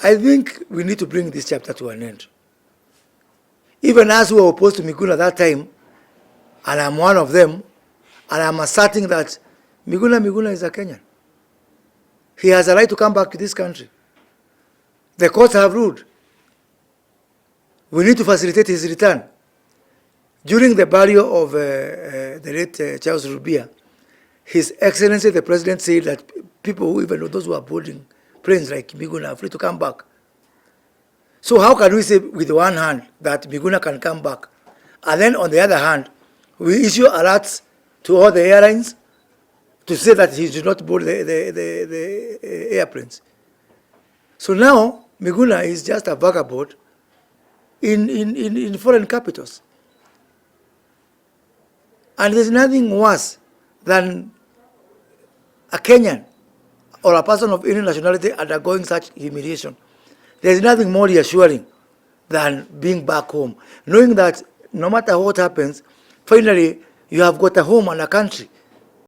I think we need to bring this chapter to an end. Even as we were opposed to Miguna at that time, and I'm one of them, and I'm asserting that Miguna is a Kenyan. He has a right to come back to this country. The courts have ruled. We need to facilitate his return. During the burial of the late Charles Rubia, His Excellency the President said that people who, even those who are boarding planes like Miguna, are free to come back. So how can we say with one hand that Miguna can come back, and then on the other hand, we issue alerts to all the airlines to say that he should not board the airplanes? So now Miguna is just a vagabond in foreign capitals. And there's nothing worse than a Kenyan or a person of any nationality undergoing such humiliation. There's nothing more reassuring than being back home, knowing that no matter what happens, finally you have got a home and a country